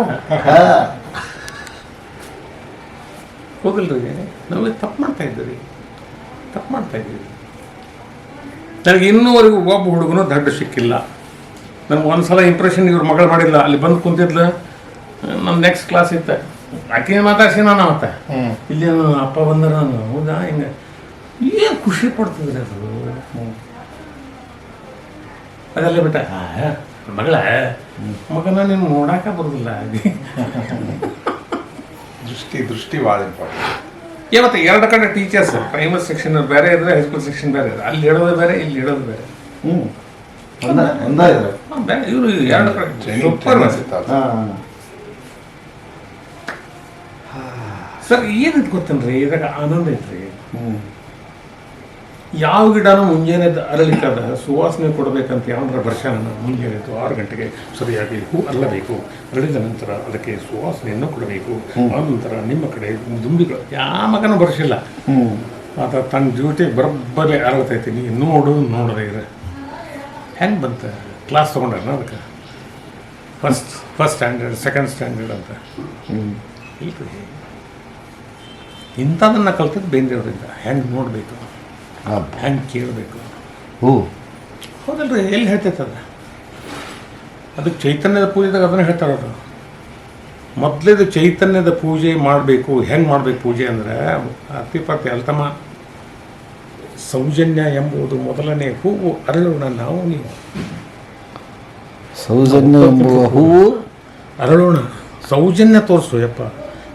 ಹೋಗಲ್ರಿ. ನಾವೇ ತಪ್ಪು ಮಾಡ್ತಾ ಇದ್ದೀವಿ. ನನಗೆ ಇನ್ನೂವರೆಗೂ ಒಬ್ಬ ಹುಡುಗನೂ ದಡ್ಡ ಸಿಕ್ಕಿಲ್ಲ. ನನಗೆ ಒಂದ್ಸಲ ಇಂಪ್ರೆಷನ್ ಇವ್ರ ಮಗಳು ಮಾಡಿಲ್ಲ. ಅಲ್ಲಿ ಬಂದು ಕುಂತಿದ್ಲು, ನಮ್ಮ ನೆಕ್ಸ್ಟ್ ಕ್ಲಾಸ್ ಇತ್ತು. ಆಕೆ ಮಾತಾಡ್ಸಿ ನಾನು ಅವತ್ತ ಇಲ್ಲಿ ಅಪ್ಪ ಬಂದ್ರ ನಾನು. ಹೌದಾ? ಹಿಂಗೆ ಏನು ಖುಷಿ ಪಡ್ತಿದ್ರಿ ಅದು. ಅದೆಲ್ಲ ಬಿಟ್ಟ ಮಗಳ ಮಗನ ನೀನು ನೋಡಾಕ ಬರುದಿಲ್ಲ. ದೃಷ್ಟಿ ಭಾಳ ಇಂಪಾರ್ಟೆಂಟ್. ಇವತ್ತು 2 ಕಡೆ ಟೀಚರ್ಸ್, ಪ್ರೈಮರಿ ಸೆಕ್ಷನ್ ಬೇರೆ ಇದ್ರೆ, ಹೈಸ್ಕೂಲ್ ಸೆಕ್ಷನ್ ಬೇರೆ ಇದೆ. ಅಲ್ಲಿ ಹೇಳೋದು ಬೇರೆ, ಇಲ್ಲಿ ಹೇಳೋದು ಬೇರೆ. ಇವರು 2 ಕಡೆ ಸೂಪರ್. ಸರ್ ಏನಂತ ಗೊತ್ತೇನ್ರಿ, ಇದಾಗ ಆನಂದ ಐತ್ರಿ. ಯಾವ ಗಿಡನೂ ಮುಂಜಾನೆ ಅರಳಿಕಾದ ಸುವಾಸನೆ ಕೊಡಬೇಕಂತ ಯಾವರ ವರ್ಷನ ಮುಂಜಾನೆ 6 ಗಂಟೆಗೆ ಸರಿಯಾಗಿ ಹೂ ಅರಳಬೇಕು. ಅರಳಿದ ನಂತರ ಅದಕ್ಕೆ ಸುವಾಸನೆಯನ್ನು ಕೊಡಬೇಕು. ಆ ನಂತರ ನಿಮ್ಮ ಕಡೆ ದುಂಬಿಗಳು ಯಾವ ಮಗನೂ ಬರ್ಸಿಲ್ಲ. ಆತ ತನ್ನ ಡ್ಯೂಟಿ ಬರೋಬ್ಬರೇ ಅರಳತೈತಿ. ನೀವು ನೋಡೋದೇ ಇರ ಹೆಂಗೆ ಬಂತ. ಕ್ಲಾಸ್ ತೊಗೊಂಡ್ರನ ಅದಕ್ಕೆ ಫಸ್ಟ್ ಸ್ಟ್ಯಾಂಡರ್ಡ್, ಸೆಕೆಂಡ್ ಸ್ಟ್ಯಾಂಡರ್ಡ್ ಅಂತ ಇಲ್ರಿ. ಇಂಥದನ್ನು ಕಲ್ತದ್ದು ಬೇಂದ್ರೆಯವರಿಂದ. ಹೆಂಗೆ ನೋಡಬೇಕು, ಹೆಂಗೆ ಕೇಳಬೇಕು. ಹೌದಲ್ರಿ? ಎಲ್ಲಿ ಹೇಳ್ತೈತದ? ಅದಕ್ಕೆ ಚೈತನ್ಯದ ಪೂಜೆದಾಗ ಅದನ್ನು ಹೇಳ್ತಾರೆ ಅವರು. ಮೊದಲೇದು ಚೈತನ್ಯದ ಪೂಜೆ ಮಾಡಬೇಕು. ಹೆಂಗೆ ಮಾಡಬೇಕು ಪೂಜೆ ಅಂದರೆ, ಅತಿಪತಿ ಅಲ್ತಮ್ಮ ಸೌಜನ್ಯ ಎಂಬುದು ಮೊದಲನೇ ಹೂವು ಅರಳೋಣ ನಾವು ನೀವು. ಸೌಜನ್ಯ ಎಂಬುವ ಹೂವು ಅರಳೋಣ. ಸೌಜನ್ಯ ತೋರಿಸು ಯಪ್ಪ.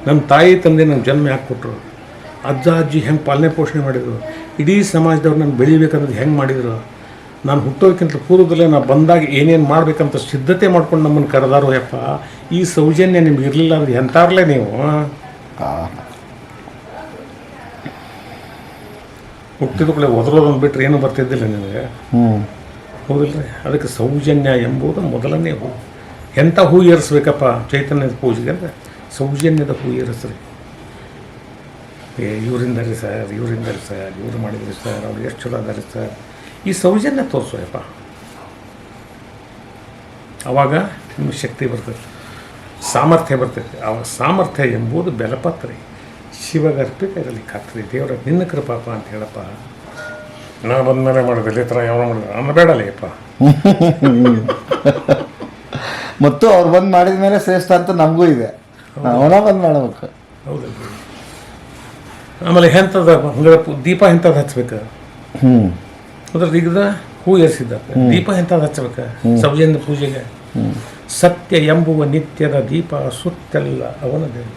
ನಮ್ಮ ತಾಯಿ ತಂದೆ ನಮ್ಮ ಜನ್ಮ ಯಾಕೆ ಕೊಟ್ಟರು, ಅಜ್ಜ ಅಜ್ಜಿ ಹೆಂಗೆ ಪಾಲನೆ ಪೋಷಣೆ ಮಾಡಿದರು, ಇಡೀ ಸಮಾಜದವ್ರು ನಾನು ಬೆಳಿಬೇಕನ್ನೋದು ಹೆಂಗೆ ಮಾಡಿದರು, ನಾನು ಹುಟ್ಟೋದಕ್ಕಿಂತ ಪೂರ್ವದಲ್ಲೇ ನಾನು ಬಂದಾಗ ಏನೇನು ಮಾಡಬೇಕಂತ ಸಿದ್ಧತೆ ಮಾಡ್ಕೊಂಡು ನಮ್ಮನ್ನು ಕರೆದಾರೋ ಯಪ್ಪ. ಈ ಸೌಜನ್ಯ ನಿಮ್ಗೆ ಇರಲಿಲ್ಲ ಅಂದ್ರೆ ಎಂತಾರಲೇ ನೀವು. ಹುಟ್ಟಿದ ಕೂಡಲೇ ಒದರೋದನ್ನು ಬಿಟ್ಟರೆ ಏನೂ ಬರ್ತಿದ್ದಿಲ್ಲ ನಿಮಗೆ. ಹೌದಿಲ್ಲ? ಅದಕ್ಕೆ ಸೌಜನ್ಯ ಎಂಬುದು ಮೊದಲನೇ ಹೂ. ಎಂಥ ಹೂ ಏರಿಸ್ಬೇಕಪ್ಪ ಚೈತನ್ಯದ ಪೂಜೆಗೆ ಅಂದರೆ ಸೌಜನ್ಯದ ಹೂ ಏರಿಸ್ರಿ. ಇವರಿಂದರಿ ಸರ್, ಇವರು ಮಾಡಿದ್ರಿ ಸರ್, ಅವ್ರು ಎಷ್ಟು ಚಲೋ ಅದಾರಿ ಸರ್. ಈ ಸೌಜನ್ಯ ತೋರಿಸೋಯಪ್ಪ. ಆವಾಗ ನಿಮಗೆ ಶಕ್ತಿ ಬರ್ತೈತೆ, ಸಾಮರ್ಥ್ಯ ಬರ್ತೈತೆ. ಆವಾಗ ಸಾಮರ್ಥ್ಯ ಎಂಬುದು ಬೆಲಪತ್ರಿ. ಶಿವಗರ್ಪಿತ ಇರಲಿ ಖಾತ್ರಿ. ದೇವರ ನಿನ್ನ ಕೃಪಾಪ ಅಂತ ಹೇಳಪ್ಪ. ನಾ ಬಂದಮೇಲೆ ಮಾಡಿದ್ರೆ ಈ ಥರ ಯಾವ ಮಾಡಿದ್ರೆ ಅನ್ನಬೇಡಲ್ಲಪ್ಪ. ಮತ್ತು ಅವ್ರು ಬಂದು ಮಾಡಿದ ಮೇಲೆ ಶ್ರೇಷ್ಠ ಅಂತ ನಮಗೂ ಇದೆ. ಅವನ ಬಂದು ಮಾಡಬೇಕು. ಹೌದಲ್ರಿ? ಆಮೇಲೆ ಎಂಥದ್ದು ಹಂಗಾರೆ ದೀಪ ಎಂಥದ್ದು ಹಚ್ಬೇಕು. ಅದ್ರದ್ದು ಈಗ ಹೂ ಏರಿಸಿದ್ದ ದೀಪ ಎಂಥದ್ದು ಹಚ್ಬೇಕು ಸೌಜನ್ಯ ಪೂಜೆಗೆ. ಸತ್ಯ ಎಂಬುವ ನಿತ್ಯದ ದೀಪ ಸುತ್ತೆಲ್ಲ ಅವನ ದೀಪ.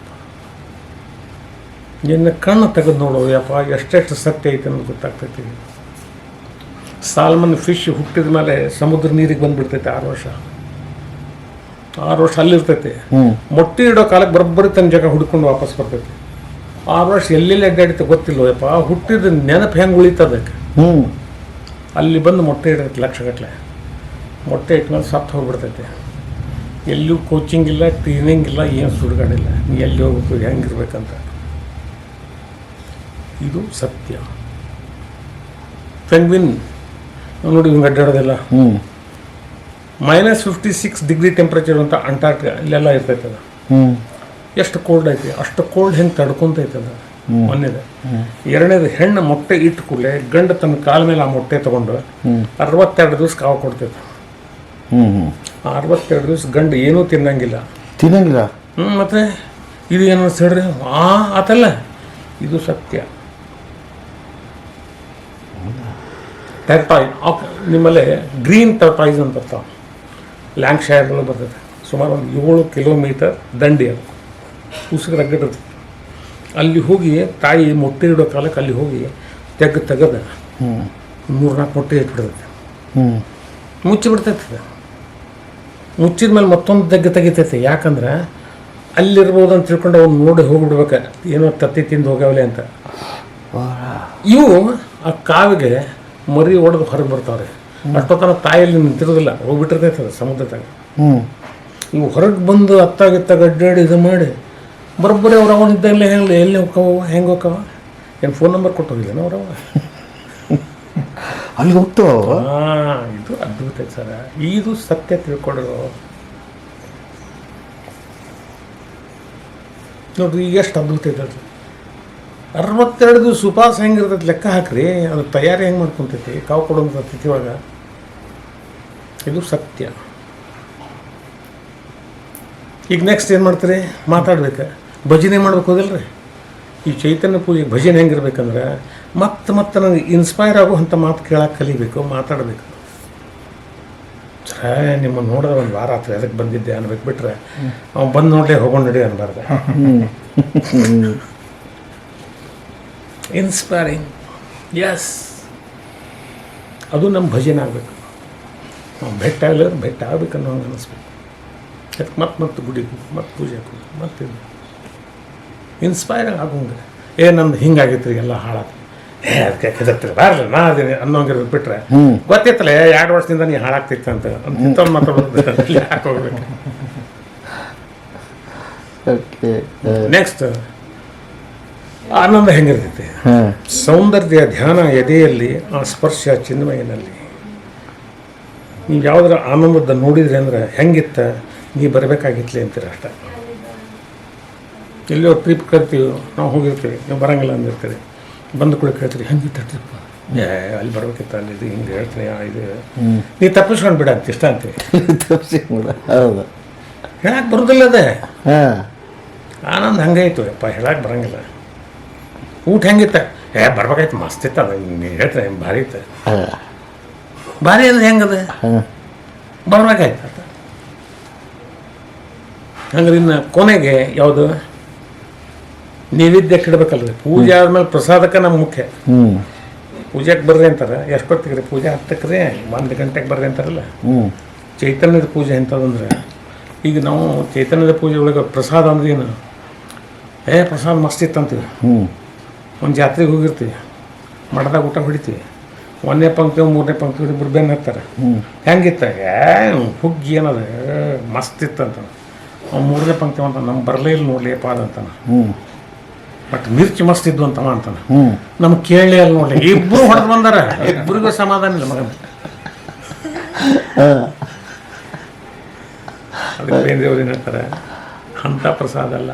ನಿನ್ನ ಕಣ್ಣು ತೆಗೆದು ನೋಡೋದು ಯಪ್ಪ, ಎಷ್ಟೆಷ್ಟು ಸತ್ಯ ಐತೆ ಅನ್ನೋದು ಗೊತ್ತಾಗ್ತೈತಿ. ಸಾಲ್ಮನ್ ಫಿಶ್ ಹುಟ್ಟಿದ ಮೇಲೆ ಸಮುದ್ರ ನೀರಿಗೆ ಬಂದುಬಿಡ್ತೈತೆ. 6 ವರ್ಷ ಅಲ್ಲಿರ್ತೈತೆ. ಮೊಟ್ಟೆ ಇಡೋ ಕಾಲಕ್ಕೆ ಬರೋಬ್ಬರಿ ತನ್ನ ಜಾಗ ಹುಡ್ಕೊಂಡು ವಾಪಸ್ ಬರ್ತೈತಿ. 6 ವರ್ಷ ಎಲ್ಲೆಲ್ಲಿ ಅಡ್ಡಾಡಿತ ಗೊತ್ತಿಲ್ಲವಪ್ಪ. ಹುಟ್ಟಿದ ನೆನಪು ಹೆಂಗೆ ಉಳಿತದಕ್ಕೆ. ಅಲ್ಲಿ ಬಂದು ಮೊಟ್ಟೆ ಇಡೈತೆ ಲಕ್ಷಗಟ್ಟಲೆ. ಮೊಟ್ಟೆ ಇಟ್ಮೇಲೆ ಸತ್ತು ಹೋಗ್ಬಿಡ್ತೈತೆ. ಎಲ್ಲೂ ಕೋಚಿಂಗ್ ಇಲ್ಲ, ಟ್ರೈನಿಂಗ್ ಇಲ್ಲ, ಏನು ಸುಡುಗಾಡಿಲ್ಲ. ನೀ ಎಲ್ಲಿ ಹೋಗ್ಬೇಕು, ಹೆಂಗಿರ್ಬೇಕಂತ. ಇದು ಸತ್ಯ. ಪೆಂಗ್ವಿನ್ ನೋಡಿ ಹಿಂಗೆ ಅಡ್ಡಾಡೋದಿಲ್ಲ. -56 ಡಿಗ್ರಿ ಟೆಂಪ್ರೇಚರ್ ಅಂತ ಅಂಟಾರ್ಟಿಕಾ ಇಲ್ಲೆಲ್ಲ ಇರ್ತೈತೆ ಅದು. ಎಷ್ಟು ಕೋಲ್ಡ್ ಐತಿ ಅಷ್ಟು ಕೋಲ್ಡ್ ಹೆಂಗೆ ತಡ್ಕೊಂತೈತೆ ಅದು ಒಂದೇದು. ಎರಡನೇದು ಹೆಣ್ಣು ಮೊಟ್ಟೆ ಇಟ್ಟು ಕೂಡಲೇ ಗಂಡು ತನ್ನ ಕಾಲ ಮೇಲೆ ಆ ಮೊಟ್ಟೆ ತೊಗೊಂಡು 62 ದಿವಸ ಕಾವು ಕೊಡ್ತೈತೆ. ಆ 62 ದಿವಸ ಗಂಡು ಏನೂ ತಿನ್ನಂಗಿಲ್ಲ. ಮತ್ತೆ ಇದು ಏನು ಹೇಳ್ರಿ ಆತಲ್ಲ, ಇದು ಸತ್ಯ. ಟರ್ಟಾಯ್ ನಿಮ್ಮಲ್ಲೇ ಗ್ರೀನ್ ಟರ್ಟಾಯ್ಸ್ ಅಂತ ಬರ್ತಾವೆ, ಲ್ಯಾಂಕ್ಶೈರ್ಗಳು ಬರ್ತದೆ. ಸುಮಾರು ಒಂದು 7 ಕಿಲೋಮೀಟರ್ ದಂಡಿ ಅದು, ಉಸುಕು ರಗ್ಗಡಿರ್ತದೆ. ಅಲ್ಲಿ ಹೋಗಿ ತಾಯಿ ಮೊಟ್ಟೆ ಇಡೋ ಕಾಲಕ್ಕೆ ಅಲ್ಲಿ ಹೋಗಿ ತೆಗೆದು 3-4 ಮೊಟ್ಟೆ ಇಟ್ಬಿಡ್ತೈತೆ, ಮುಚ್ಚಿಬಿಡ್ತೈತೆ. ಮುಚ್ಚಿದ ಮೇಲೆ ಮತ್ತೊಂದು ತೆಗಿತೈತೆ. ಯಾಕಂದ್ರೆ ಅಲ್ಲಿರ್ಬೋದು ಅಂತ ತಿಳ್ಕೊಂಡು ಅವ್ನು ನೋಡಿ ಹೋಗ್ಬಿಡ್ಬೇಕು, ಏನೋ ತತ್ತಿ ತಿಂದು ಹೋಗ್ಯಾವಲೆ ಅಂತ. ಇವು ಆ ಕಾವಿಗೆ ಮರಿ ಹೊಡೆದು ಹೊರಗೆ ಬರ್ತಾವ್ರೆ. ಅಷ್ಟೊತ್ತನ ತಾಯಿಯಲ್ಲಿ ನಿಂತಿರೋದಿಲ್ಲ, ಹೋಗ್ಬಿಟ್ಟಿರ್ತೈತೆ ಅದು ಸಮುದ್ರದಾಗ. ಇವು ಹೊರಗೆ ಬಂದು ಅತ್ತಾಗಿತ್ತಾಗ ಅಡ್ಡಾಡಿ ಇದು ಮಾಡಿ ಬರೋಬ್ಬರಿ ಅವ್ರು ಅವನಿದ್ದಾಗಲೇ ಎಲ್ಲಿ ಹೆಂಗೆ ಹೋಗ್ತಾವ? ಏನು ಫೋನ್ ನಂಬರ್ ಕೊಟ್ಟು ಹೋಗಿಲ್ಲ ಅವ್ರವ ಅಲ್ಲಿ ಹೋಗ್ತಾವ. ಇದು ಅದ್ಭುತ ಸರ, ಇದು ಸತ್ಯ ತಿಳ್ಕೊಂಡ್ರು ನೋಡ್ರಿ ಈಗ ಎಷ್ಟು ಅದ್ಭುತ ಇರ್ತದೆ. 62 ದಿವಸ ಉಪವಾಸ ಹೆಂಗಿರ್ತೈತೆ ಲೆಕ್ಕ ಹಾಕ್ರಿ, ಅದು ತಯಾರಿ ಹೆಂಗೆ ಮಾಡ್ಕೊತೈತಿ ಕಾವು ಕೊಡೋಂಥ ತಿಥಿ ಒಳಗೆ. ಇದು ಸತ್ಯ. ಈಗ ನೆಕ್ಸ್ಟ್ ಏನು ಮಾಡ್ತೀರಿ? ಮಾತಾಡ್ಬೇಕು, ಭಜನೆ ಮಾಡ್ಬೇಕು ಹೋದಿಲ್ರಿ. ಈ ಚೈತನ್ಯ ಪೂಜೆಗೆ ಭಜನೆ ಹೆಂಗಿರ್ಬೇಕಂದ್ರೆ ಮತ್ತೆ ನನಗೆ ಇನ್ಸ್ಪೈರ್ ಆಗೋ ಅಂಥ ಮಾತು ಕೇಳಕ್ಕೆ ಕಲಿಬೇಕು, ಮಾತಾಡಬೇಕು. ಸರ ನಿಮ್ಮನ್ನು ನೋಡಿದ್ರೆ ಒಂದು ವಾರ ಆಯ್ತು ಅದಕ್ಕೆ ಬಂದಿದ್ದೆ ಅನ್ಬೇಕು, ಬಿಟ್ರೆ ಅವ್ನು ಬಂದು ನೋಡಲೇ ಹೋಗೋಣ ನಡಿ ಅನ್ಬಾರ್ದು. ಇನ್ಸ್ಪೈರಿಂಗ್, ಎಸ್, ಅದು ನಮ್ಮ ಭಜನೆ ಆಗಬೇಕು. ನಾವು ಬೆಟ್ಟ ಆಗಲಿಲ್ಲ, ಬೆಟ್ಟ ಆಗ್ಬೇಕು ಅನ್ನೋ ಹಂಗೆ ಅನ್ನಿಸ್ಬೇಕು. ಅದಕ್ಕೆ ಮತ್ತೆ ಗುಡಿಗೆ ಮತ್ತೆ ಪೂಜೆ ಹಾಕೋದು ಮತ್ತೆ ಇನ್ಸ್ಪೈರ್ ಆಗೋಂಗೆ. ನಂದು ಹಿಂಗಾಗಿತ್ತು ಎಲ್ಲ ಹಾಳಾಗ್ತದೆ, ಅದಕ್ಕೆ ಕೆದರ್ತೀರಿ ಬಾರಲ್ಲ ನಾ ಅದೇನೆ ಅನ್ನೋಂಗಿರೋದು ಬಿಟ್ರೆ ಗೊತ್ತಿತ್ತಲ್ಲ 2 ವರ್ಷದಿಂದ ನೀ ಹಾಳಾಗ್ತಿತ್ತು ಅಂತ ಇಂಥವ್ನು ಮಾತಾಡೋದು ಯಾಕೆ ಹೋಗ್ಬೇಕು. ನೆಕ್ಸ್ಟ್ ಆನಂದ ಹೆಂಗಿರ್ತೈತಿ? ಸೌಂದರ್ಯ ಧ್ಯಾನ ಎದೆಯಲ್ಲಿ, ಆ ಸ್ಪರ್ಶ ಚಿನ್ಮಯನಲ್ಲಿ. ನೀವು ಯಾವುದರ ಆನಂದದ ನೋಡಿದ್ರಿ ಅಂದ್ರೆ ಹೆಂಗಿತ್ತ, ನೀ ಬರಬೇಕಾಗಿತ್ಲಿ ಅಂತೀರ ಅಷ್ಟೆ. ಎಲ್ಲಿಯೋ ಟ್ರಿಪ್ ಕರಿತೀವಿ, ನಾವು ಹೋಗಿರ್ತೀವಿ, ನೀವು ಬರೋಂಗಿಲ್ಲ ಅಂದಿರ್ತೀರಿ. ಬಂದು ಕೂಡ ಕೇಳ್ತೀರಿ ಹೆಂಗಿತ್ತ ಟ್ರಿಪ್, ಅಲ್ಲಿ ಬರ್ಬೇಕಿತ್ತ, ಅಲ್ಲಿ ಇದು ಹಿಂಗೆ ಹೇಳ್ತೀನಿ, ಇದು ನೀ ತಪ್ಪಿಸ್ಕೊಂಡು ಬಿಡ ಅಂತ ಇಷ್ಟ ಅಂತೀವಿ. ಹೌದು, ಹೇಳಕ್ಕೆ ಬರೋದಿಲ್ಲ ಅದೇ ಆನಂದ. ಹಂಗಾಯ್ತು ಅಪ್ಪ, ಹೇಳಕ್ಕೆ ಬರೋಂಗಿಲ್ಲ. ಊಟ ಹೆಂಗಿತ್ತ, ಬರ್ಬೇಕಾಯ್ತು, ಮಸ್ತ್ ಇತ್ತು, ಅದು ನೀವು ಹೇಳ್ತಾರೆ ಭಾರಿ ಇತ್ತು. ಭಾರಿ ಅಂದ್ರೆ ಹೆಂಗದ, ಬರ್ಬೇಕಾಯ್ತು. ಹಂಗಾರೆ ಇನ್ನು ಕೊನೆಗೆ ಯಾವುದು ನೈವೇದ್ಯಕ್ಕೆ ಇಡಬೇಕಲ್ರಿ. ಪೂಜೆ ಆದ್ಮೇಲೆ ಪ್ರಸಾದಕ್ಕೆ ನಮ್ಗೆ ಮುಖ್ಯ. ಪೂಜೆಗೆ ಬರ್ರಿ ಅಂತಾರೆ, ಎಷ್ಟೊತ್ತಿಗೆ ರೀ ಪೂಜೆ 10ಕ್ಕೆ ರೀ, 1 ಗಂಟೆಗೆ ಬರ್ರಿ ಅಂತಾರಲ್ಲ. ಚೈತನ್ಯದ ಪೂಜೆ ಎಂಥದಂದ್ರೆ, ಈಗ ನಾವು ಚೈತನ್ಯದ ಪೂಜೆ ಒಳಗೆ ಪ್ರಸಾದ ಅಂದ್ರೆ ಏನು, ಪ್ರಸಾದ ಮಸ್ತ್ ಇತ್ತು ಅಂತೀವಿ. ಒಂದು ಜಾತ್ರೆಗೆ ಹೋಗಿರ್ತೀವಿ, ಮಠದಾಗ ಊಟ ಹೊಡಿತೀವಿ, 1ನೇ ಪಂಕ್ತಿ 3ನೇ ಪಂಕ್ತಿ ಇಬ್ಬರು ಬೆನ್ನು ಹತ್ತಾರೆ. ಹೆಂಗಿತ್ತ, ಹುಗ್ಗಿ ಏನದ ಮಸ್ತ್ ಇತ್ತು ಅಂತ. 3ನೇ ಪಂಕ್ತಿ ಅಂತ ನಮ್ಗೆ ಬರಲೇ ಇಲ್ಲ ನೋಡ್ಲಿ ಪಾದ ಅಂತಾನ. ಬಟ್ ಮಿರ್ಚಿ ಮಸ್ತ್ ಇದ್ದು ಅಂತವ ಅಂತಾನ. ನಮ್ಗೆ ಕೇಳಲೇ ಇಲ್ಲ ನೋಡ್ಲಿ, ಇಬ್ಬರು ಹೊಡೆದು ಬಂದಾರ, ಇಬ್ಬರಿಗೂ ಸಮಾಧಾನ ಇಲ್ಲ ಮಗನ. ಅದಕ್ಕೆ ದೇವ್ರು ಏನು ಹೇಳ್ತಾರೆ, ಅಂಥ ಪ್ರಸಾದ ಅಲ್ಲ.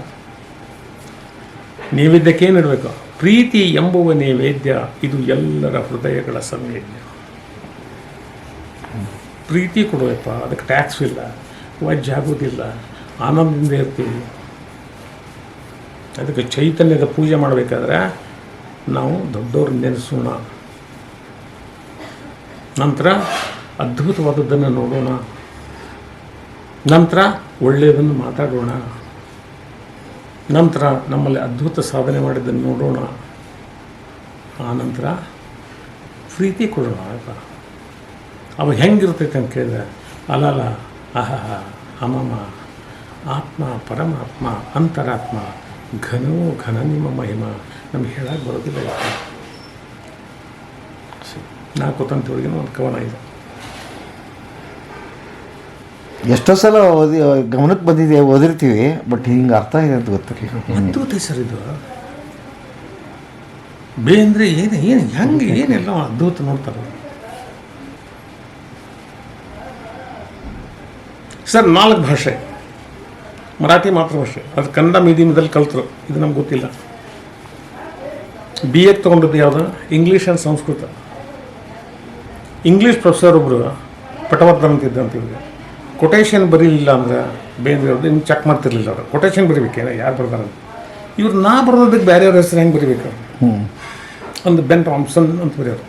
ನೈವೇದ್ಯಕ್ಕೆ ಏನು ಇಡಬೇಕು? ಪ್ರೀತಿ ಎಂಬುವ ನೈವೇದ್ಯ, ಇದು ಎಲ್ಲರ ಹೃದಯಗಳ ಸಂವೇದ್ಯ. ಪ್ರೀತಿ ಕೊಡುವಪ್ಪ, ಅದಕ್ಕೆ ಟ್ಯಾಕ್ಸ್ ಇಲ್ಲ, ವಜ್ಜೆ ಆಗೋದಿಲ್ಲ, ಆನಂದದಿಂದ ಇರ್ತೀವಿ. ಅದಕ್ಕೆ ಚೈತನ್ಯದ ಪೂಜೆ ಮಾಡಬೇಕಾದ್ರೆ ನಾವು ದೊಡ್ಡವ್ರ ನೆನೆಸೋಣ, ನಂತರ ಅದ್ಭುತವಾದದ್ದನ್ನು ನೋಡೋಣ, ನಂತರ ಒಳ್ಳೆಯದನ್ನು ಮಾತಾಡೋಣ, ನಂತರ ನಮ್ಮಲ್ಲಿ ಅದ್ಭುತ ಸಾಧನೆ ಮಾಡಿದ್ದನ್ನು ನೋಡೋಣ, ಆ ನಂತರ ಪ್ರೀತಿ ಕೊಡೋಣ. ಅವ ಹೆಂಗಿರ್ತೈತೆ ಅಂತ ಕೇಳಿದ್ರೆ, ಅಲಲ ಅಹಹ ಅಮಮ ಆತ್ಮ ಪರಮಾತ್ಮ ಅಂತರಾತ್ಮ ಘನೋ ಘನ ನಿಮ್ಮ ಮಹಿಮ. ನಮ್ಗೆ ಹೇಳಕ್ಕೆ ಬರೋದಿಲ್ಲ. ನಾಲ್ಕು ತಂತಿಯೊಳಗಿನ ಒಂದು ಕವನ ಇದೆ. ಎಷ್ಟೋ ಸಲ ಗಮನಕ್ಕೆ ಬಂದಿದೆ, ಓದಿರ್ತೀವಿ, ಬಟ್ ಹಿಂಗೆ ಅರ್ಥ ಇದೆ ಅಂತ ಗೊತ್ತಿರಲಿಲ್ಲ. ಅದ್ಭುತ ಸರ್ ಇದು. ಬೇಂದ್ರೆ ಏನು ಹೆಂಗೆ ಏನೆಲ್ಲ ಅದ್ಭುತ ನೋಡ್ತಾರೆ ಸರ್. 4 ಭಾಷೆ, ಮರಾಠಿ ಮಾತೃಭಾಷೆ. ಅದು ಕನ್ನಡ ಮೀಡಿಯಮ್ದಲ್ಲಿ ಕಲ್ತರು, ಇದು ನಮ್ಗೆ ಗೊತ್ತಿಲ್ಲ. ಬಿ ಎಡ್ ತೊಗೊಂಡಿದ್ದು ಯಾವುದು? English and Sanskrit. English professor ಒಬ್ಬರು ಪಟವರ್ಧನ್ ಅಂತಿದ್ದಂತ ಇವ್ರಿಗೆ ಕೊಟೇಶನ್ ಬರೀಲಿಲ್ಲ ಅಂದ್ರೆ ಬೇಂದ್ರೆ ಅವ್ರದ್ದು ಇನ್ನು ಚೆಕ್ ಮಾಡ್ತಿರ್ಲಿಲ್ಲ ಅವರು. ಕೊಟೇಶನ್ ಬರೀಬೇಕೇನ ಯಾರು ಬರ್ದಾರಂತ. ಇವ್ರು ನಾ ಬರೋದಕ್ಕೆ ಬೇರೆಯವ್ರ ಹೆಸರು ಹೆಂಗೆ ಬರೀಬೇಕು? ಒಂದು ಬೆನ್ ರಾಮ್ಸನ್ ಅಂತ ಬರೆಯೋರು,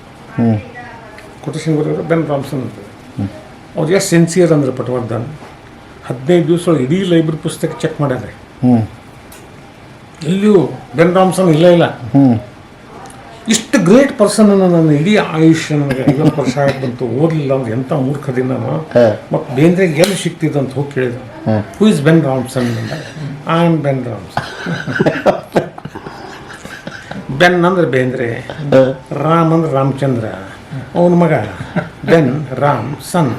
ಕೊಟೇಶನ್ ಬರೆಯೋರು ಬೆನ್ ರಾಮ್ಸನ್ ಅಂತ. ಅವ್ರು ಎಷ್ಟು ಸಿನ್ಸಿಯರ್ ಅಂದ್ರೆ ಪಟವರ್ಧನ್ 15 ದಿವಸ ಇಡೀ ಲೈಬ್ರರಿ ಪುಸ್ತಕ ಚೆಕ್ ಮಾಡ್ಯಾರೆ, ಎಲ್ಲಿಯೂ ಬೆನ್ ರಾಮ್ಸನ್ ಇಲ್ಲ. ಇಷ್ಟು ಗ್ರೇಟ್ ಪರ್ಸನ್ ನನ್ನ ಇಡೀ ಆಯುಷ್ಯ ನನಗೆ 50 ವರ್ಷ ಆಗಿ ಬಂತು, ಓದಲಿಲ್ಲ ಅಂದ್ರೆ ಎಂಥ ಮೂರ್ಖದಿ ನಾನು. ಮತ್ತು ಬೇಂದ್ರೆಗೆ ಎಲ್ಲಿ ಸಿಕ್ತಿದ್ದಂತ ಹೋಗಿ ಕೇಳಿದ, who is Ben Ramson? I am Ben Ramson. Ben ಅಂದ್ರೆ ಬೇಂದ್ರೆ, ರಾಮ್ ಅಂದ್ರೆ ರಾಮಚಂದ್ರ, ಅವನ ಮಗ ಬೆನ್ ರಾಮ್ ಸನ್.